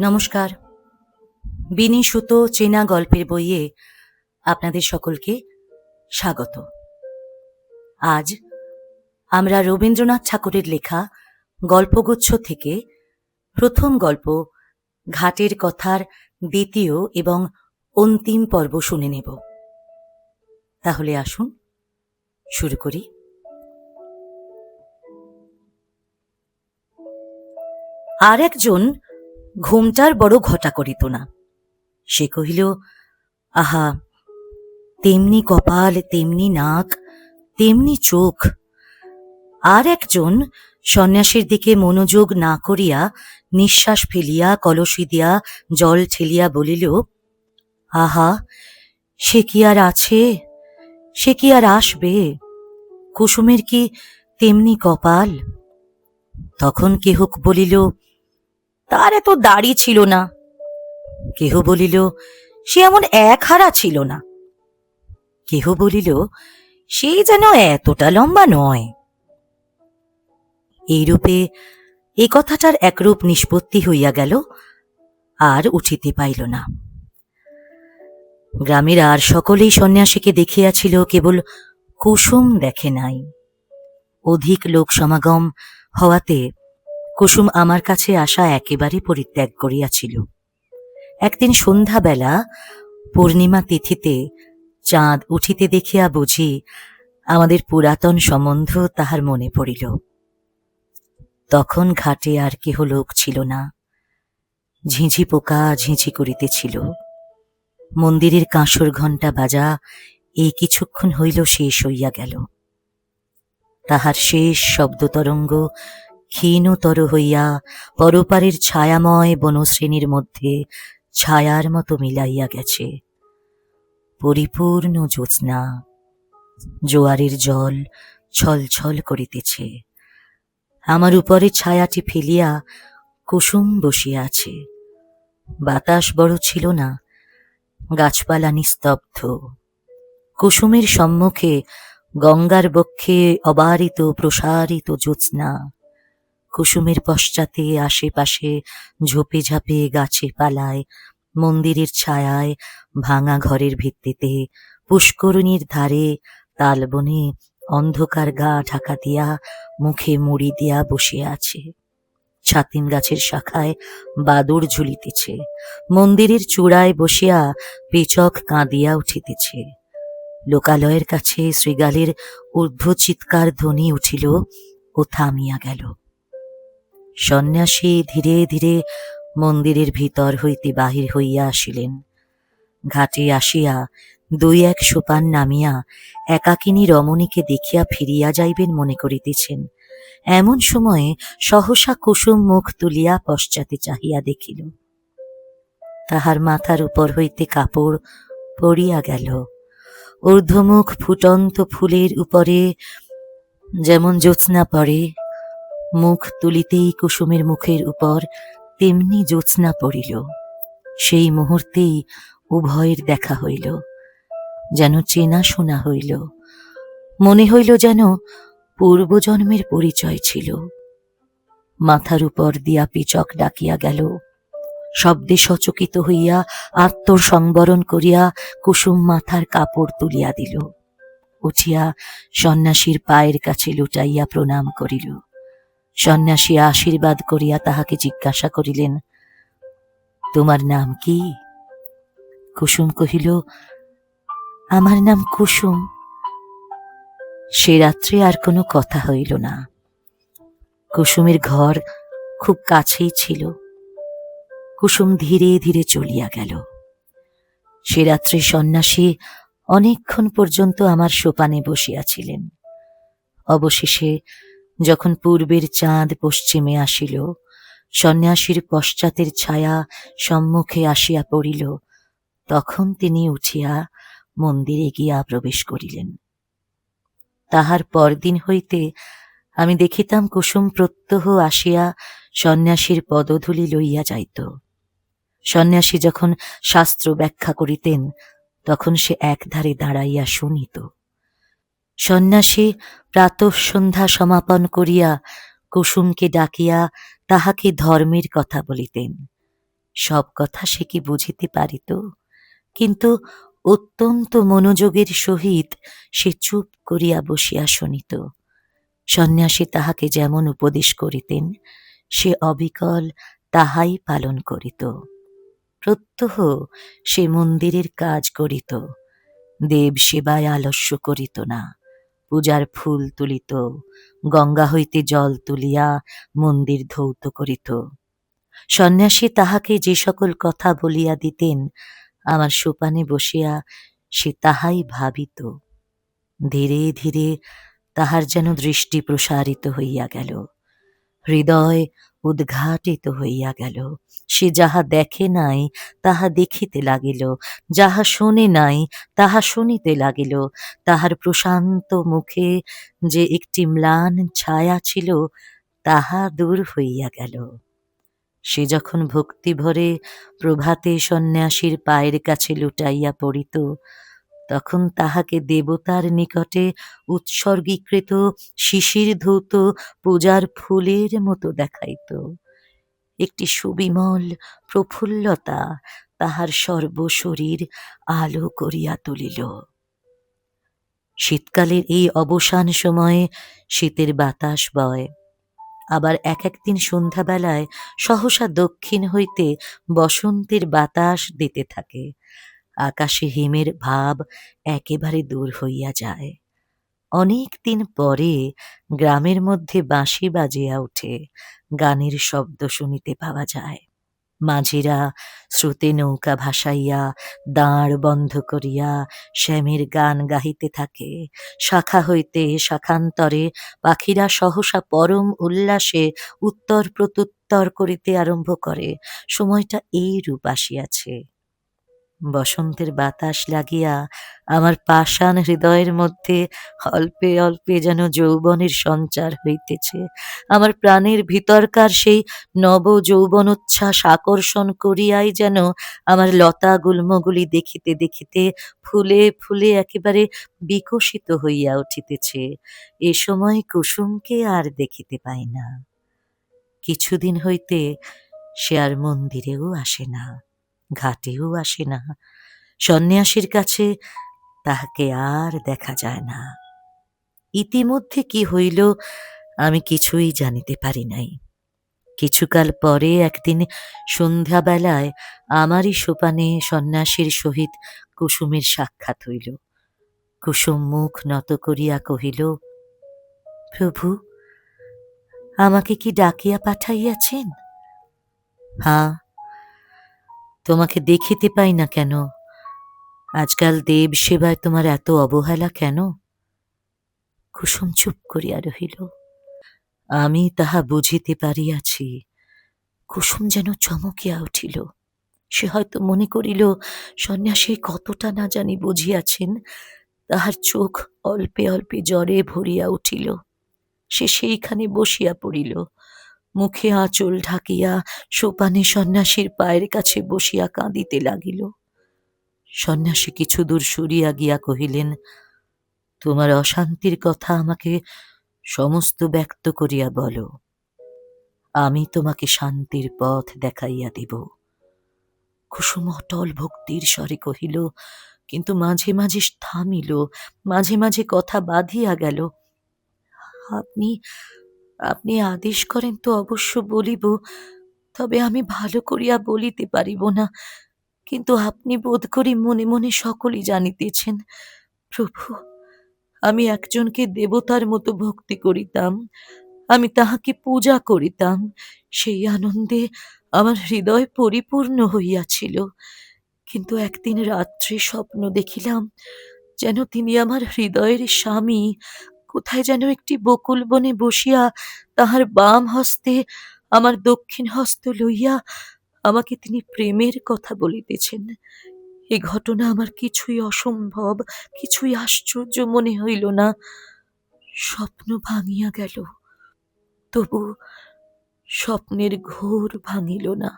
নমস্কার। বিনি সুতো চেনা গল্পের বইয়ে আপনাদের সকলকে স্বাগত। আজ আমরা রবীন্দ্রনাথ ঠাকুরের লেখা গল্পগুচ্ছ থেকে প্রথম গল্প ঘাটের কথার দ্বিতীয় এবং অন্তিম পর্ব শুনে নেব। তাহলে আসুন শুরু করি। আর একজন ঘুমটার বড় ঘটা করিত না। সে কহিল, আহা, তেমনি কপাল, তেমনি নাক, তেমনি চোখ। আর একজন সন্ন্যাসীর দিকে মনোযোগ না করিয়া নিঃশ্বাস ফেলিয়া কলসি দিয়া জল ঠেলিয়া বলিল, আহা, সে কি আর আছে, সে কি আর আসবে? কুসুমের কি তেমনি কপাল? তখন কেহ বলিল, তার এত দাড়ি ছিল না। কেহ বলিল, সে এমন এক হারা ছিল না। কেহ বলিল, সে যেন এতটা লম্বা নয়। এইরূপে এ কথাটার একরূপ নিষ্পত্তি হইয়া গেল, আর উঠিতে পাইল না। গ্রামের আর সকলেই সন্ন্যাসীকে দেখিয়াছিল, কেবল কুসুম দেখে নাই। অধিক লোক সমাগম হওয়াতে কুসুম আমার কাছে আসা একেবারে পরিত্যাগ করিয়াছিল। একদিন সন্ধ্যাবেলা পূর্ণিমা তিথিতে চাঁদ উঠিতে দেখিয়া বুঝি আমাদের পুরাতন সম্বন্ধ তাহার মনে পড়িল। তখন ঘাটে আর কেহ লোক ছিল না। ঝিঁঝি পোকা ঝিঁঝি করিতেছিল। মন্দিরের কাঁসর ঘণ্টা বাজা এই কিছুক্ষণ হইল শেষ হইয়া গেল। তাহার শেষ শব্দতরঙ্গ ক্ষীণতর হইয়া পরপারের ছায়াময় বনশ্রেণীর মধ্যে ছায়ার মতো মিলাইয়া গেছে। পরিপূর্ণ জ্যোৎস্না, জোয়ারের জল ছলছল করিতেছে। আমার উপরে ছায়াটি ফেলিয়া কুসুম বসিয়া আছে। বাতাস বড় ছিল না, গাছপালা নিস্তব্ধ। কুসুমের সম্মুখে গঙ্গার বক্ষে অবারিত প্রসারিত জ্যোৎস্না। কুসুমের পশ্চাতে আশেপাশে ঝোপে ঝাপে গাছে পালায়, মন্দিরের ছায়ায়, ভাঙা ঘরের ভিত্তিতে, পুষ্করিণীর ধারে, তালবনে অন্ধকার গা ঢাকা দিয়া মুখে মুড়ি দিয়া বসিয়া আছে। ছাতিম গাছের শাখায় বাদুড় ঝুলিতেছে। মন্দিরের চূড়ায় বসিয়া পেচক কাঁদিয়া উঠিতেছে। লোকালয়ের কাছে শৃগালের ঊর্ধ্ব চিৎকার ধ্বনি উঠিল ও থামিয়া গেল। সন্ন্যাসী ধীরে ধীরে মন্দিরের ভিতর হইতে বাহির হইয়া আসিলেন। ঘাটে আসিয়া দুই এক সোপান নামিয়া একাকিনী রমণীকে দেখিয়া ফিরিয়া যাইবেন মনে করিতেছেন। এমন সময়ে সহসা কুসুম মুখ তুলিয়া পশ্চাতে চাহিয়া দেখিল, তাহার মাথার উপর হইতে কাপড় পড়িয়া গেল। ঊর্ধ্বমুখ ফুটন্ত ফুলের উপরে যেমন জ্যোৎস্না পড়ে, মুখ তুলিতেই কুসুমের মুখের উপর তেমনি জ্যোৎস্না পড়িল। সেই মুহূর্তেই উভয়ের দেখা হইল, যেন চেনা শোনা হইল। মনে হইল যেন পূর্বজন্মের পরিচয় ছিল। মাথার উপর দিয়া পিচক ডাকিয়া গেল। শব্দে সচকিত হইয়া আত্মসংবরণ করিয়া কুসুম মাথার কাপড় তুলিয়া দিল। উঠিয়া সন্ন্যাসীর পায়ের কাছে লুটাইয়া প্রণাম করিল। সন্ন্যাসী আশীর্বাদ করিয়া তাহাকে জিজ্ঞাসা করিলেন, তোমার নাম কি? কুসুম কহিল, আমার নাম কুসুম। সে রাত্রে আর কোনো কথা হইল না। কুসুমের ঘর খুব কাছেই ছিল। কুসুম ধীরে ধীরে চলিয়া গেল। সে রাত্রে সন্ন্যাসী অনেকক্ষণ পর্যন্ত আমার সোপানে বসিয়াছিলেন। অবশেষে যখন পূর্বের চাঁদ পশ্চিমে আসিল, সন্ন্যাসীর পশ্চাতের ছায়া সম্মুখে আসিয়া পড়িল, তখন তিনি উঠিয়া মন্দিরে গিয়া প্রবেশ করিলেন। তাহার পরদিন হইতে আমি দেখিতাম কুসুম প্রত্যহ আসিয়া সন্ন্যাসীর পদধূলি লইয়া যাইত। সন্ন্যাসী যখন শাস্ত্র ব্যাখ্যা করিতেন, তখন সে একধারে দাঁড়াইয়া শুনিত। সন্ন্যাসী প্রাতঃ সন্ধ্যা সমাপন করিয়া কুসুমকে ডাকিয়া তাহাকে ধর্মের কথা বলিতেন। সব কথা সে কি বুঝিতে পারিত, কিন্তু অত্যন্ত মনোযোগের সহিত সে চুপ করিয়া বসিয়া শুনিত। সন্ন্যাসী তাহাকে যেমন উপদেশ করিতেন সে অবিকল তাহাই পালন করিত। প্রত্যহ সে মন্দিরের কাজ করিত, দেব সেবায় আলস্য করিত না, পূজার ফুল তুলিত, গঙ্গা হইতে জল তুলিয়া মন্দির ধৌত করিত। সন্ন্যাসী তাহাকে যে সকল কথা বলিয়া দিতেন আমার সোপানে বসিয়া সে তাহাই ভাবিত। ধীরে ধীরে তাহার যেন দৃষ্টি প্রসারিত হইয়া গেল, হৃদয় উদ্ঘাটিত হইয়া গেল। সে যাহা দেখে নাই তাহা দেখিতে লাগিল, যাহা শোনে নাই তাহা শুনিতে লাগিল। তাহার প্রশান্ত মুখে যে একটি ম্লান ছায়া ছিল তাহা দূর হইয়া গেল। সে যখন ভক্তিভরে প্রভাতে সন্ন্যাসীর পায়ের কাছে লুটাইয়া পড়িত, তখন তাহাকে দেবতার নিকটে উৎসর্গীকৃত শিশির ধৌত পূজার ফুলের মতো দেখাইত। একটি সুবিমল প্রফুল্লতা তাহার সর্বশরীর আলো করিয়া তুলিল। শীতকালের এই অবসান সময়ে শীতের বাতাস বয়, আবার এক একদিন সন্ধ্যাবেলায় সহসা দক্ষিণ হইতে বসন্তের বাতাস দিতে থাকে। আকাশে হিমের ভাব একেবারে দূর হইয়া যায়। অনেক দিন পরে গ্রামের মধ্যে বাঁশি বাজিয়া ওঠে, গানের শব্দ শুনিতে পাওয়া যায়। মাঝিরা স্রোতে নৌকা ভাসাইয়া দাঁড় বন্ধ করিয়া শ্যামের গান গাহিতে থাকে। শাখা হইতে শাখান্তরে পাখিরা সহসা পরম উল্লাসে উত্তর প্রত্যুত্তর করিতে আরম্ভ করে। সময়টা এইরূপ আসিয়াছে। বসন্তের বাতাস লাগিয়া আমার পাষাণ হৃদয়ের মধ্যে অল্পে অল্পে যেন যৌবনের সঞ্চার হইতেছে। আমার প্রাণের ভিতরকার সেই নব যৌবনোচ্ছ্বাস আকর্ষণ করিয়াই যেন আমার লতা গুল্মগুলি দেখিতে দেখিতে ফুলে ফুলে একেবারে বিকশিত হইয়া উঠিতেছে। এ সময় কুসুমকে আর দেখিতে পাই না। কিছুদিন হইতে সে আর মন্দিরেও আসে না, ঘাটেও আসে না। সন্ন্যাসীর কাছে তাহাকে আর দেখা যায় না। ইতিমধ্যে কি হইল আমি কিছুই জানিতে পারি নাই। কিছুকাল পরে একদিন সন্ধ্যাবেলায় আমারই সোপানে সন্ন্যাসীর সহিত কুসুমের সাক্ষাৎ হইল। কুসুম মুখ নত করিয়া কহিল, প্রভু, আমাকে কি ডাকিয়া পাঠাইয়াছেন? হ্যাঁ, তোমাকে দেখিতে পাই না কেন? আজকাল দেব সেবায় তোমার এত অবহেলা কেন? কুসুম চুপ করিয়া রহিল। আমি তাহা বুঝিতে পারিয়াছি। কুসুম যেন চমকিয়া উঠিল। সে হয়তো মনে করিল সন্ন্যাসী কতটা না জানি বুঝিয়াছেন। তাহার চোখ অল্পে অল্পে জ্বরে ভরিয়া উঠিল। সে সেইখানে বসিয়া পড়িল, মুখে আঁচল ঢাকিয়া সোপানে সন্ন্যাসীর পায়ের কাছে বসিয়া কাঁদিতে লাগিল। সন্ন্যাসী কিছু দূর সরিয়া গিয়া কহিলেন, তোমার অশান্তির কথা আমাকে সমস্ত ব্যক্ত করিয়া বলো, আমি তোমাকে শান্তির পথ দেখাইয়া দিব। কুসুম অটল ভক্তির স্বরে কহিল, কিন্তু মাঝে মাঝে থামিল, মাঝে মাঝে কথা বাঁধিয়া গেল। আপনি আপনি আদেশ করেন তো অবশ্য বলিব, তবে আমি ভালো করিয়া বলিতে পারিব না। কিন্তু আপনি বোধ করি মনে মনে সকলই জানিতেছেন। প্রভু, আমি একজনকে দেবতার মতো ভক্তি করিতাম, আমি তাহাকে পূজা করিতাম। সেই আনন্দে আমার হৃদয় পরিপূর্ণ হইয়াছিল। কিন্তু একদিন রাত্রে স্বপ্ন দেখিলাম যেন তিনি আমার হৃদয়ের স্বামী কোথায় যেন একটি বকুল বনে বসিয়া তাহার বাম হস্তে আমার দক্ষিণ হস্ত লইয়া আমাকে তিনি প্রেমের কথা বলিতেছেন। এ ঘটনা আমার কিছুই অসম্ভব, কিছুই আশ্চর্য মনে হইল না। স্বপ্ন ভাঙিয়া গেল, তবু স্বপ্নের ঘোর ভাঙিল না।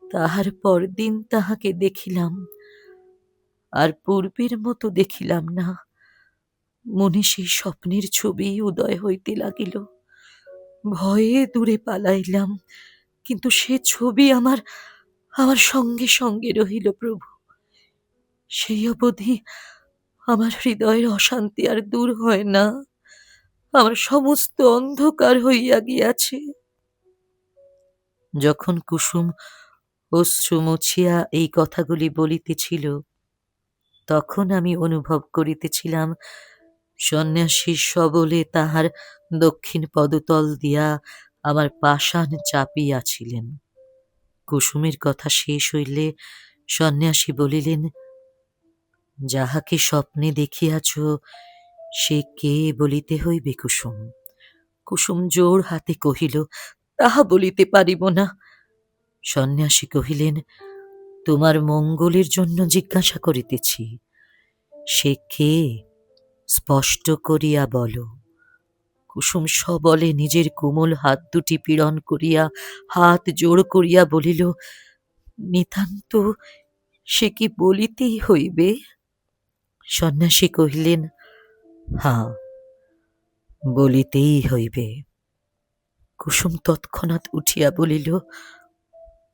তাহার পরদিন তাহাকে দেখিলাম, আর পূর্বের মতো দেখিলাম না। মনে সেই স্বপ্নের ছবি উদয় হইতে লাগিল। ভয়ে দূরে পালাইলাম, কিন্তু সে ছবি আমার আমার সঙ্গে সঙ্গে রহিল প্রভু। সেই অবধি আমার হৃদয়ের অশান্তি আর দূর হয় না, আমার সমস্ত অন্ধকার হইয়া গিয়াছে। যখন কুসুম অশ্রু মুছিয়া এই কথাগুলি বলিতেছিল, তখন আমি অনুভব করিতেছিলাম সন্ন্যাসী সবলে তাহার দক্ষিণ পদতল দিয়া আমার পাষাণ চাপিয়াছিলেন। কুসুমের কথা শেষ হইলে সন্ন্যাসী বলিলেন, যাহাকে স্বপ্নে দেখিয়াছ সে কে বলিতে হইবে কুসুম। কুসুম জোর হাতে কহিল, তাহা বলিতে পারিব না। সন্ন্যাসী কহিলেন, তোমার মঙ্গলের জন্য জিজ্ঞাসা করিতেছি, সে কে স্পষ্ট করিয়া বলো। কুসুম সবলে নিজের কোমল হাত দুটি পীড়ন করিয়া হাত জোড় করিয়া বলিল, নিতান্ত সে কি বলিতেই হইবে? সন্ন্যাসী কহিলেন, হাঁ, বলিতেই হইবে। কুসুম তৎক্ষণাৎ উঠিয়া বলিল,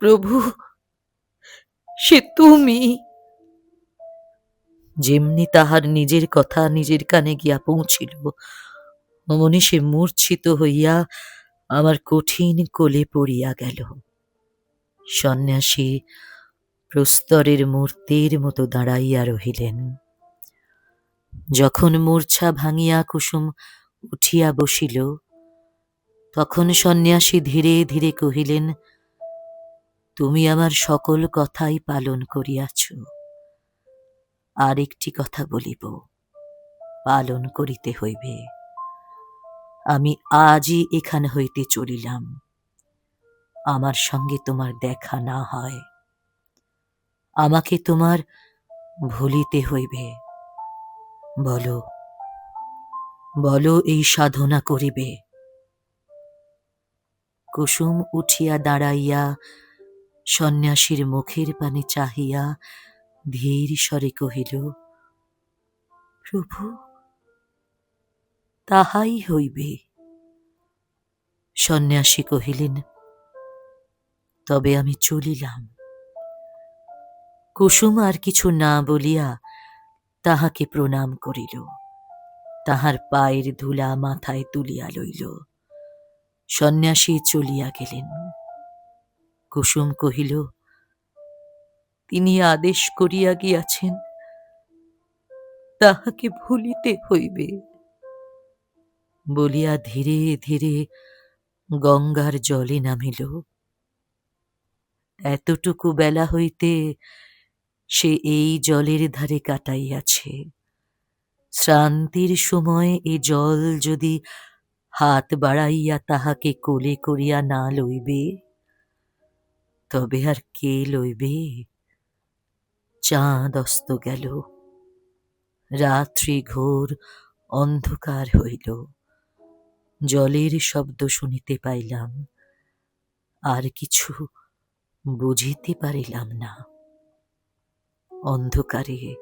প্রভু, সে তুমি। যেমনি তাহার নিজের কথা নিজের কানে গিয়া পৌঁছিল, অমনি সে মূর্ছিত হইয়া আমার কঠিন কোলে পড়িয়া গেল। সন্ন্যাসী প্রস্তরের মূর্তির মতো দাঁড়াইয়া রহিলেন। যখন মূর্ছা ভাঙিয়া কুসুম উঠিয়া বসিল, তখন সন্ন্যাসী ধীরে ধীরে কহিলেন, তুমি আমার সকল কথাই পালন করিয়াছ। আর একটি কথা বলিব, পালন করিতে হইবে। আমি আজই এখান হইতে চলিলাম, আমার সঙ্গে তোমার দেখা না হয়। আমাকে তোমার ভুলিতে হইবে। বলো, বলো এই সাধনা করিবে। কুসুম উঠিয়া দাঁড়াইয়া সন্ন্যাসীর মুখের পানে চাহিয়া ধীর স্বরে কহিল, প্রভু, তাহাই হইবে। সন্ন্যাসী কহিলেন, তবে আমি চলিলাম। কুসুম আর কিছু না বলিয়া তাহাকে প্রণাম করিল, তাহার পায়ের ধুলা মাথায় তুলিয়া লইল। সন্ন্যাসী চলিয়া গেলেন। কুসুম কহিল, তিনি আদেশ করিয়া গিয়াছেন, তাহাকে ভুলিতে হইবে। বলিয়া ধীরে ধীরে গঙ্গার জলে নামিল। এতটুকু বেলা হইতে সে এই জলের ধারে কাটাইয়াছে। শ্রান্তির সময় এ জল যদি হাত বাড়াইয়া তাহাকে কোলে করিয়া না লইবে, তবে আর কে লইবে? চাঁদ অস্ত গেল, রাত্রি ঘোর অন্ধকার হইল। জলের শব্দ শুনিতে পাইলাম, আর কিছু বুঝিতে পারিলাম না। অন্ধকারে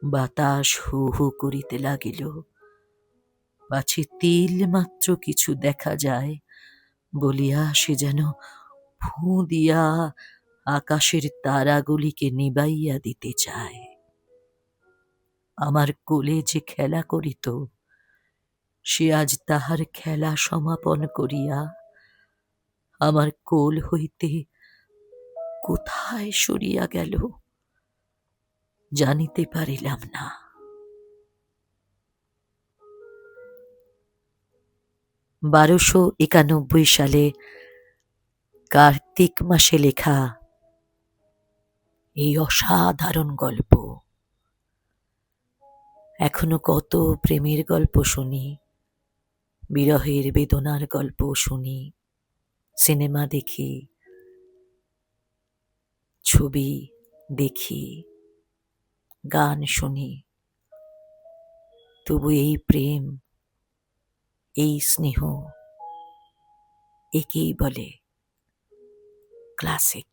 বাতাস হু হু করিতে লাগিল। পাছে তিল মাত্র কিছু দেখা যায় বলিয়া সে যেন ফুঁ দিয়া আকাশের তারাগুলিকে নিবাইয়া দিতে চায়। আমার কোলে যে খেলা করিত, সে আজ তাহার খেলা সমাপন করিয়া আমার কোল হইতে কোথায় সরিয়া গেল জানিতে পারিলাম না। 1291 সালে কার্তিক মাসে লেখা এই অসাধারণ গল্প। এখনো কত প্রেমের গল্প শুনি, বিরহের বেদনার গল্প শুনি, সিনেমা দেখি, ছবি দেখি, গান শুনি, তবু এই প্রেম, এই স্নেহ, একেই বলে ক্লাসিক।